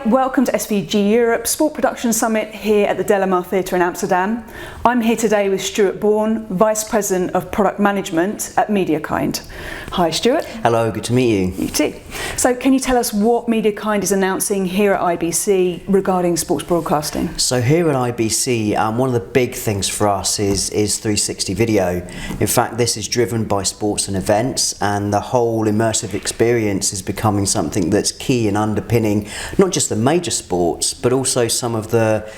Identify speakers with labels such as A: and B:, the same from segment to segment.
A: welcome to SVG Europe Sport Production Summit here at the Delamar Theatre in Amsterdam. I'm here today with Stuart Boorn, Vice President of Product Management at MediaKind. Hi Stuart.
B: Hello, good to meet you.
A: You too. So can you tell us what MediaKind is announcing here at IBC regarding sports broadcasting?
B: So here at IBC, one of the big things for us is 360 video. In fact, this is driven by sports and events, and the whole immersive experience is becoming something that's key in underpinning not just the major sports, but also some of the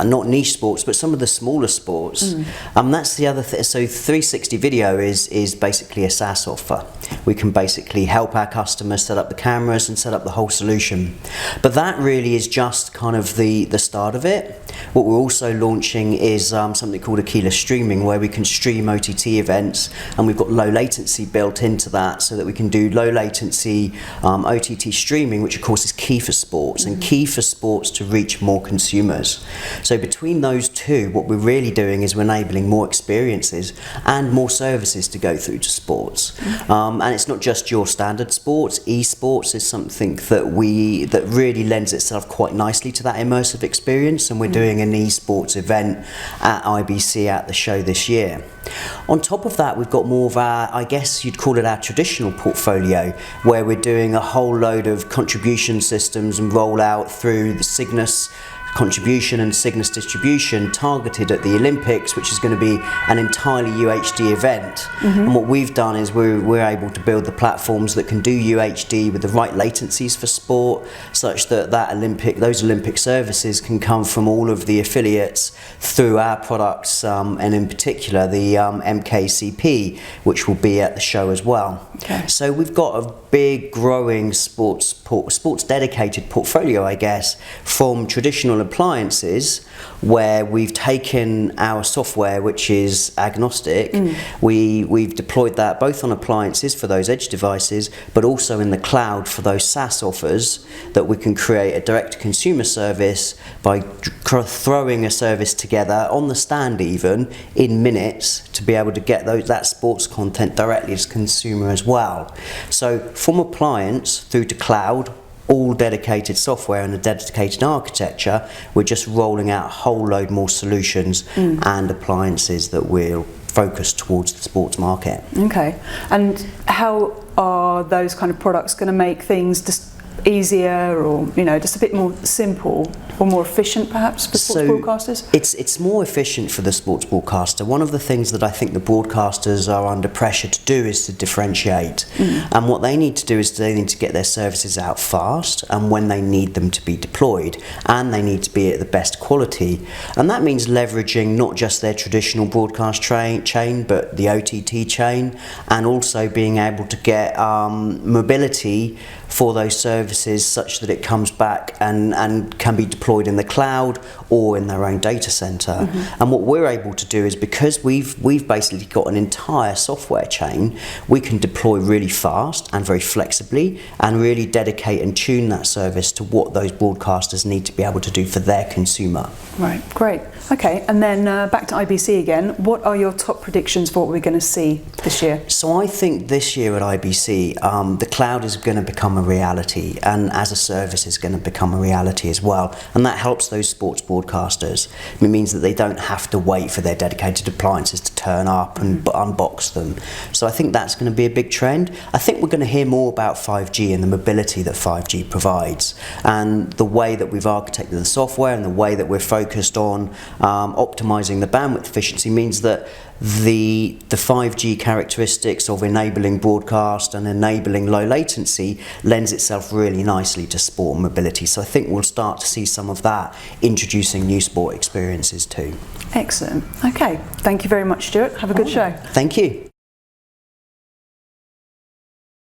B: not niche sports, but some of the smaller sports. That's the other thing. So 360 video is basically a SaaS offer. We can basically help our customers set up the cameras and set up the whole solution. But that really is just kind of the start of it. What we're also launching is something called keyless streaming, where we can stream OTT events, and we've got low latency built into that, so that we can do low latency OTT streaming, which of course is key for sports and key for sports to reach more consumers. So between those two, what we're really doing is we're enabling more experiences and more services to go through to sports. And it's not just your standard sports. Esports is something that really lends itself quite nicely to that immersive experience, and we're doing an esports event at IBC at the show this year. On top of that, we've got more of our, I guess you'd call it our traditional portfolio, where we're doing a whole load of contribution systems and rollout through the Cygnus contribution and Cygnus distribution targeted at the Olympics, which is going to be an entirely UHD event. And what we've done is we're able to build the platforms that can do UHD with the right latencies for sport, such that those Olympic services can come from all of the affiliates through our products, and in particular the MKCP, which will be at the show as well.
A: Okay.
B: So we've got a big growing sports dedicated portfolio, I guess, from traditional appliances, where we've taken our software, which is agnostic. We've deployed that both on appliances for those edge devices, but also in the cloud for those SaaS offers, that we can create a direct-to-consumer service by throwing a service together on the stand, even in minutes, to be able to get that sports content directly to consumer as well. So from appliance through to cloud, all dedicated software and a dedicated architecture, we're just rolling out a whole load more solutions and appliances that will focus towards the sports market.
A: Okay, and how are those kind of products going to make things just easier, or just a bit more simple or more efficient perhaps for sports broadcasters?
B: It's more efficient for the sports broadcaster. One of the things that I think the broadcasters are under pressure to do is to differentiate. And what they need to do is they need to get their services out fast and when they need them to be deployed, and they need to be at the best quality. And that means leveraging not just their traditional broadcast chain, but the OTT chain, and also being able to get mobility for those services such that it comes back and can be deployed in the cloud or in their own data center. And what we're able to do is, because we've basically got an entire software chain, we can deploy really fast and very flexibly, and really dedicate and tune that service to what those broadcasters need to be able to do for their consumer.
A: Right, great. Okay, and then back to IBC again. What are your top predictions for what we're going to see this year?
B: So I think this year at IBC, the cloud is going to become a reality, and as a service is going to become a reality as well, and that helps those sports broadcasters. It means that they don't have to wait for their dedicated appliances to turn up and unbox them. So I think that's going to be a big trend. I think we're going to hear more about 5G and the mobility that 5G provides, and the way that we've architected the software and the way that we're focused on optimizing the bandwidth efficiency means that the 5G characteristics of enabling broadcast and enabling low latency lends itself really nicely to sport and mobility. So I think we'll start to see some of that introducing new sport experiences too.
A: Excellent. Okay, thank you very much, Stuart. Have a good show.
B: Thank you.